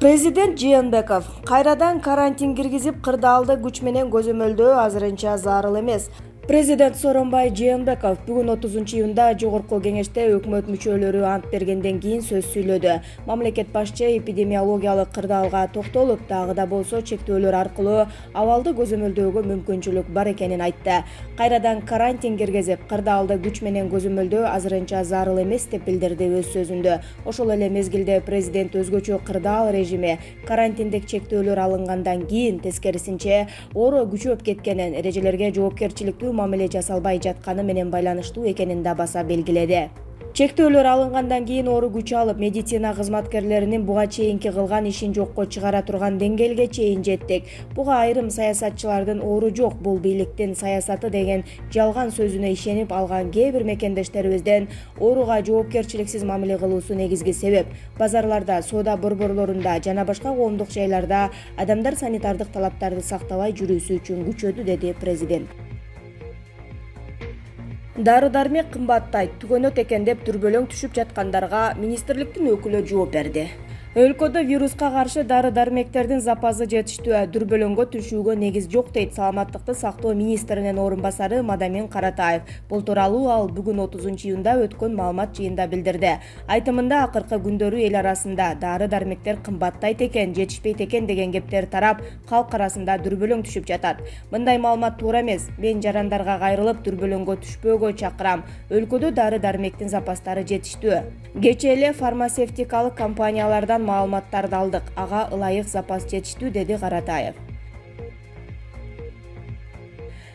Президент Жээнбеков кайрадан карантин киргизип кырдаалды күч менен көзөмөлдөө азырынча зарыл эмес. Президент Сооронбай Жээнбеков бүгүн 30-июнда Жогорку кеңеште өкмөт мүчөлөрү ант бергенден кийин сөз сүйлөдү. Мамлекет башчы эпидемиологиялык кырдаалга токтолуп, дагы да болсо чектөөлөр аркылуу абалды көзөмөлдөөгө мүмкүнчүлүк бар экенин айтты. Кайрадан карантин киргизип, кырдаалды күч менен көзөмөлдөө азырынча зарыл эмес деп билдирди өз сөзүндө. Ошол эле мезгилде президент өзгөчө кырдаал режими карантиндик чектөөлөр алынгандан кийин тескерисинче оору күчөп кеткенин, эрежелерге жоопкерчиликтүү мамиле жасалбай жатканы менен байланыштуу экенин да баса белгиледи. Чектөөлөр алынгандан кийин оору күч алып, медицина кызматкерлеринин буга чейинки кылган ишин жокко чыгара турган деңгээлге чейин жеттик. Буга айрым саясатчылардын оору жок, бул бийликтин саясаты деген жалган сөзүнө ишенип алган кээ бир мекендештерибизден ооруга жоопкерчиликсиз мамиле кылуусу негизги себеп. Базарларда, соода борборлорунда жана башка коомдук жайларда адамдар санитардык талаптарды сактабай жүрүүсү үчүн күчөдү, деди президент. Дары-дармек кымбаттайт, түгөнөт экен деп дүрбөлөң түшүп жаткандарга министрликтин өкүлү жооп берди. Өлкөдө вируска каршы дары-дармектердин запасы жетиштүү, дүрбөлөңгө түшүүгө негиз жок, дейт саламаттыкты сактоо министринин орун басары Мадамин Каратаев. Бул тууралуу ал бүгүн 30-июнда өткөн маалымат жыйында билдирди. Айтымында акыркы күндөрү эл арасында дары-дармектер кымбаттайт экен, жетишпейт экен деген кептер тарап, калк арасында дүрбөлөң түшүп жатат. Мындай маалымат туура эмес. Мен жарандарга кайрылып дүрбөлөңгө түшпөөгө чакырам. Өлкөдө дары-дармектин запастары жетиштүү. Кечээ эле фармацевтикалык компаниялардан маалыматтарды алдык. Ага ылайык запас жетиштүү, деди Каратаев.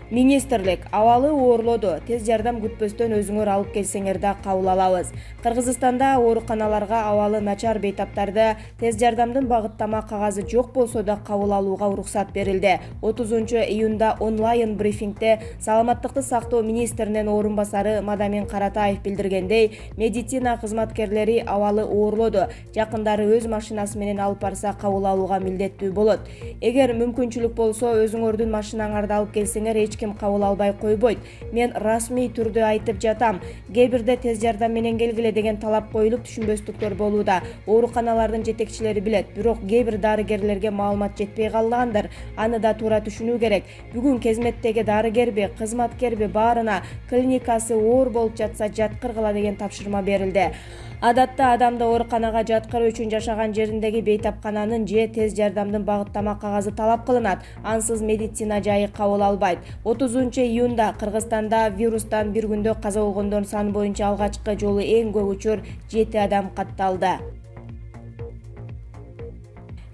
Министрлик абалы оорлоду. Тез жардам күтпөстөн өзүңөр алып келсеңер да кабыл алабыз. Кыргызстанда ооруканаларга абалы начар бейтаптарды тез жардамдын багыттама кагазы жок болсо да кабыл алууга уруксат берилди. 30-июнда онлайн брифингде саламаттыкты сактоо министринин орун басары Мадамин Каратаев билдиргендей, медицина кызматкерлери абалы оорлоду. Жакындары өз машинасы менен алып барса кабыл алууга милдеттүү болот. Эгер мүмкүнчүлүк болсо, өзүңөрдүн машинаңарды алып келсеңер ким кабыл албай койбойт. Мен расмий түрдө айтып жатам. Кээ бирде тез жардам менен келгиле деген талап коюлуп, түшүнбөстүктөр болууда. Ооруканалардын жетекчилери билет, бирок кээ бир дарыгерлерге маалымат жетпей калгандыр. Аны да туура түшүнүү керек. Бүгүн кезметтеги дарыгерби, кызматкерби баарына клиникасы оор болуп жатса жаткыргыла деген тапшырма берилди. Адатта адамды ооруканага жаткыруу үчүн жашаган жериндеги бейтапкананын же тез жардамдын багыттама кагазы талап кылынат. Ансыз медицина жайы кабыл албайт. 30-июнда Кыргызстанда вирустан бир күндө каза болгондордун саны боюнча алгачкы жолу эң көп учур 7 адам катталды.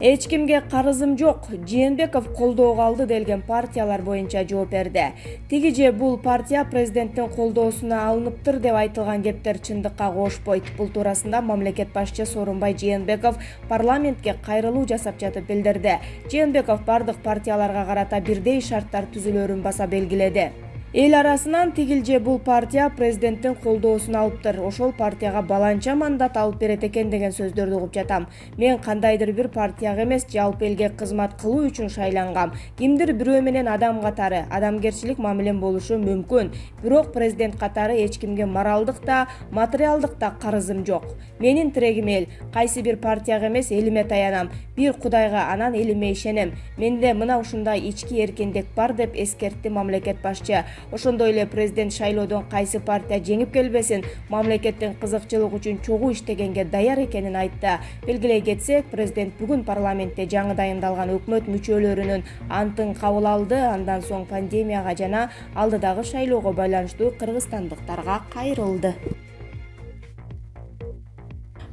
Эч кимге карызым жок, Жээнбеков колдоого алды делген партиялар боюнча жооп берди. Тиги же бул партия президенттин колдоосуна алыныптыр деп айтылган кептер чындыкка кошпойт. Бул туурасында мамлекет башчы Сооронбай Жээнбеков парламентке кайрылуу жасап жатып билдирди. Жээнбеков бардык партияларга карата бирдей шарттар түзүлөрүн баса белгиледи. Эл арасынан тигил же бул партия президенттин колдоосун алыптыр, ошол партияга баланча мандат алып берет экен деген сөздөрдү угуп жатам. Мен кандайдыр бир партияга эмес, жалпы элге кызмат кылуу үчүн шайлангам. Кимдир бирөө менен адам катары, адамгерчилик мамилем болушу мүмкүн. Бирок президент катары эч кимге моралдык да, материалдык да карызым жок. Менин тирегим эл. Кайсы бир партияга эмес, элиме таянам. Бир Кудайга, анан элиме ишенем. Менде мына ушундай ички эркиндик бар, деп эскертти мамлекет башчы. Ошондой эле президент шайлоодон кайсы партия жеңип келбесин, мамлекеттин кызыкчылык үчүн чогуу иштегенге даяр экенин айтты. Белгилей кетсек, президент бүгүн парламентте жаңы дайындалган өкмөт мүчөлөрүнүн антын кабыл алды. Андан соң пандемияга жана алдыдагы шайлоого байланыштуу кыргызстандыктарга кайрылды.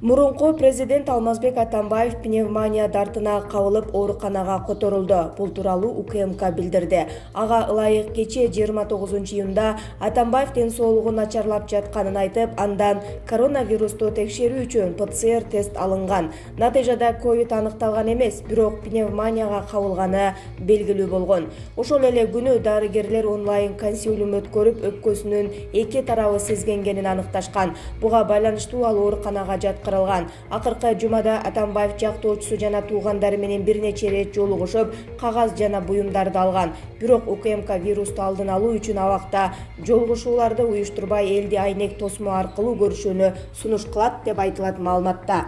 Мурунку президент Алмазбек Атамбаев пневмония дартына кабылып ооруканага которулду. Бул тууралуу УКМК билдирди. Ага ылайык кечээ 29-июнда Атамбаев ден соолугу начарлап жатканын айтып, андан коронавирусту текшерүү үчүн ПЦР тест алынган. Натыйжада ковид аныкталган эмес, бирок пневмонияга кабылганы белгилүү болгон. Ошол эле күнү дарыгерлер онлайн консилиум өткөрүп, өпкөсүнүн эки тарабы сезгенгенин аныкташкан. Буга байланыштуу ал ооруканага жаткан. Акыркы жумада Атамбаев жактоочусу жана туугандары менен бир нече ирет жолугушуп, кагаз жана буюмдарды алган. Бирок УКМК вирусту алдын алуу үчүн абакта жолугушууларды уюштурбай элди айнек тосмо аркылуу көрүшүүнү сунуш кылат деп айтылат маалыматта.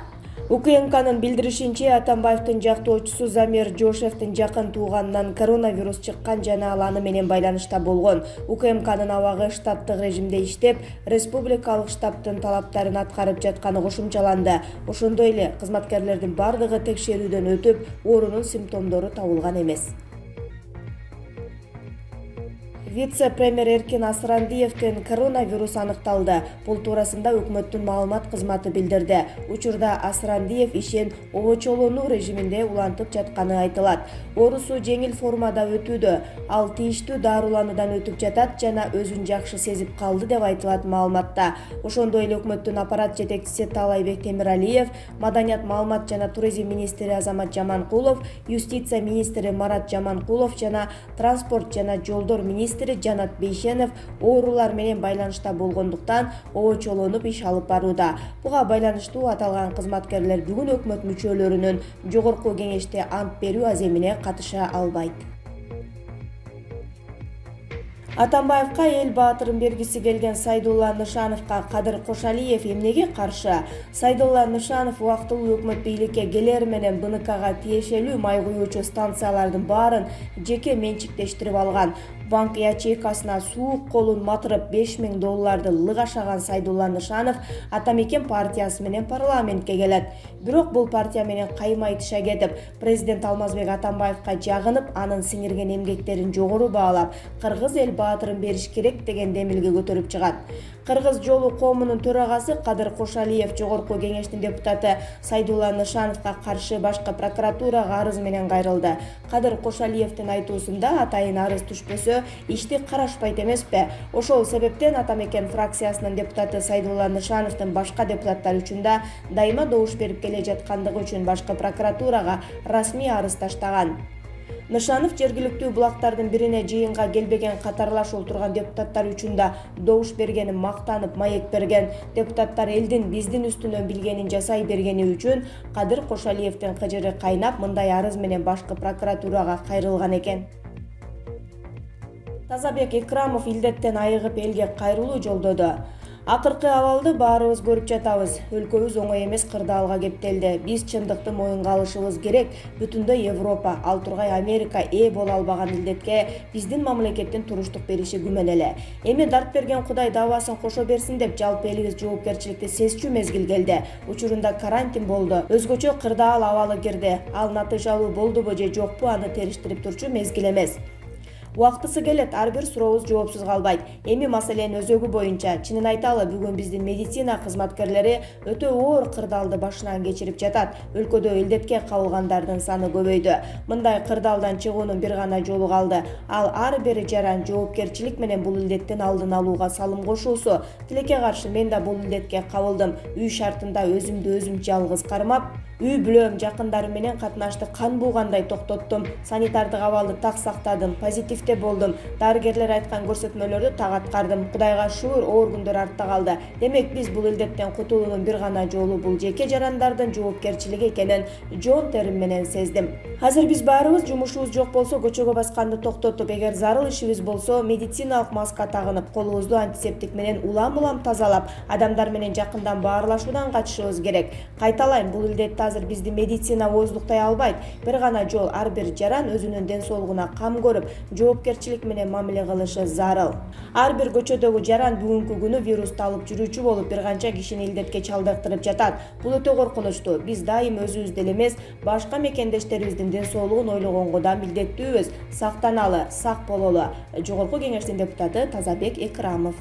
УКМКнын билдиришинче, Атамбаевдин жактоочусу Замир Жошевдин жакын тууганынан коронавирус чыккан жана ал аны менен байланышта болгон. УКМКнын абагы штаттык режимде иштеп, республикалык штабтын талаптарын аткарып жатканы кошумчаланды. Ошондой эле кызматкерлердин бардыгы текшерүүдөн өтүп, оорунун симптомдору табылган эмес. Вице-премьер Эркин Асырандиевдин коронавирус аныкталды. Бул туурасында өкмөттүн маалымат кызматы билдирди. Учурда Асырандиев ишин обочолонуу режиминде улантып жатканы айтылат. Оорусу жеңил формада өтүүдө. Ал тийиштүү дарылануудан өтүп жатат жана өзүн жакшы сезип калды деп айтылат маалыматта. Ошондой эле өкмөттүн аппарат жетекчиси Таалайбек Темиралиев, Маданият, маалымат жана туризм министри Азамат Жаманкулов, юстиция министри Марат Жаманкулов жана транспорт жана жолдор министри Жанат Бейшенов оорулар менен байланышта болгондуктан обочолонуп иш алып барууда. Буга байланыштуу аталган кызматкерлер бүгүн өкмөт мүчөлөрүнүн жогорку кеңеште ант берүү аземине катыша албайт. Атамбаевка эл баатырын бергиси келген Сайдулла Нышановго Кадыр Кошалиев эмнеге каршы? Сайдулла Нышанов убактылуу өкмөт бийликке келер менен БНКга тиешелүү май куюучу станциялардын баарын жеке менчиктештирип алган. Банк ячейкасына суук колун матырып $5000 лыг ашаган Сайдулла Нышанов Атамекен партиясы менен парламентке келет. Бирок бул партия менен кайма итиша кетип, президент Алмазбек Атамбаевка жагынып, анын сиңирген эмгектерин жогору баалап, кыргыз эл баатырын бериш керек деген демилге көтөрүп чыгат. Кыргыз жолу коомунун төрагасы Кадыр Кошалиев жогорку кеңештин депутаты Сайдулла Нышановго каршы башкы прокуратурага арыз менен кайрылды. Кадыр Кошалиевдин айтуусунда атайын арыз түшпөсө ишти карашпайт эмеспи? Ошол себептен Атамекен фракциясынын депутаты Сайдулла Нышановдун башка депутаттар үчүн да дайыма добуш берип келе жаткандыгы үчүн башкы прокуратурага расмий арыз таштаган. Нышанов жергиликтүү булактардын бирине жыйынга келбеген катарлаш отурган депутаттар үчүн да добуш бергенин мактанып маек берген. Депутаттар элдин биздин үстүнөн билгенин жасай бергени үчүн Кадыр Кошалиевдин кыжыры кайнап, мындай арыз менен башкы прокуратурага кайрылган экен. Тазабек Экрамов илдеттен айыгып элге кайрылуу жолдоду. Акыркы абалды баарыбыз көрүп жатабыз. Өлкөбүз оңой эмес кырдаалга кептелди. Биз чындыкты моюнга алышыбыз керек. Бүтүндөй Европа, ал тургай Америка боло албаган илдетке биздин мамлекеттин туруштук бериши күмөн эле. Эми дарт берген Кудай дабасын кошо берсин деп жалпы элибиз жоопкерчиликти сезчү мезгил келди. Учурунда карантин болду. Өзгөчө кырдаал абалы кирди. Ал натыйжалуу болдубу же жокпу, аны териштирип турчу мезгил эмес. Убактысы келет, ар бир сурообуз жоопсуз калбайт. Эми маселенин өзөгү боюнча, чынын айталы, бүгүн биздин медицина кызматкерлери өтө оор кырдаалды башынан кечирип жатат. Өлкөдө илдетке кабылгандардын саны көбөйдү. Мындай кырдаалдан чыгуунун бир гана жолу калды. Ал ар бир жаран жоопкерчилик менен бул илдеттин алдын алууга салым кошуусу. Тилекке каршы мен да бул илдетке кабылдым. Үй шартында өзүмдү өзүм жалгыз кармап, үй бүлөм, жакындарым менен катнашты кан буугандай токтоттум. Санитардык абалды так сактадым, позитивде болдум. Дарыгерлер айткан көрсөтмөлөрдү так аткардым. Кудайга шүгүр, оор күндөр артта калды. Демек биз бул илдеттен кутулуунун бир гана жолу бул жеке жарандардын жоопкерчилиги экенин жон терим менен сездим. Азыр биз баарыбыз жумушубуз жок болсо көчөгө басканды токтотуп, эгер зарыл ишибиз болсо медициналык маска тагынып, колубузду антисептик менен улам-улам тазалап, адамдар менен жакындан баарлашуудан качышыбыз керек. Кайталайм, бул илдетти азыр бизди медицина ооздуктай албайт. Бир гана жол, ар бир жаран өзүнүн ден соолугуна кам көрүп, жоопкерчилик менен мамиле кылышы зарыл. Ар бир көчөдөгү жаран бүгүнкү күнү вирусту алып жүрүүчү болуп, бир канча кишини илдетке чалдыктырып жатат. Бул өтө коркунучтуу. Биз дайым өзүбүздү эле эмес, башка мекендештерибиздин ден соолугун ойлогонго да милдеттүүбүз. Сактаналы, сак бололу. Жогорку кеңештин депутаты Тазабек Экрамов.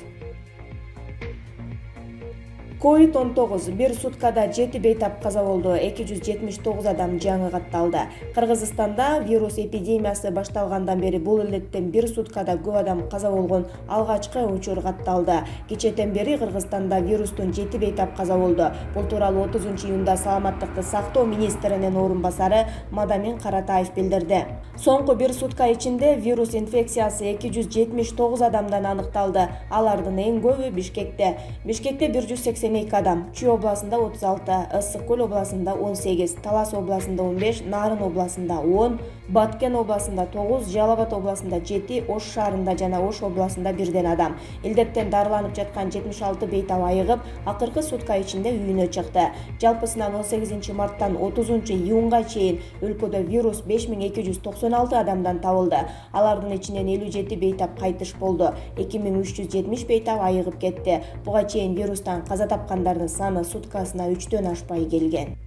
COVID-19 бир суткада 7 бейтап каза болду, 279 адам жаңы катталды. Кыргызстанда вирус эпидемиясы башталгандан бери бул илдеттен бир суткада көп адам каза болгон алгачкы учур катталды. Кечэтен бери Кыргызстанда вирустун 7 бейтап каза болду. Бул тууралуу 30 июнда саламаттыкты сактоо министринин орун басары Мадамин Каратаев билдирди. Соңку бир сутка ичинде вирус инфекциясы 279 адамдан аныкталды. Алардын эң көбү Бишкекте. Бишкекте 182 адам, Чүй областында 36, Ысык Көл областында 18, Талас областында 15, Нарын областында 10, Баткен областында 9, Жалал-Абад областында 7, Ош шаарында жана Ош областында 1 адам. Илдеттен дарыланып жаткан 76 бейтап айыгып, акыркы сутка ичинде үйүнө чыкты. Жалпысынан 18 марттан 30 июнга чейин өлкөдө вирус 5296 адамдан табылды. Алардын ичинен 57 бейтап кайтыш болду. 2370 бейтап айыгып кетти. Буга чейин вирустан каза тапкандардын саны суткасына 3дөн ашпай келген.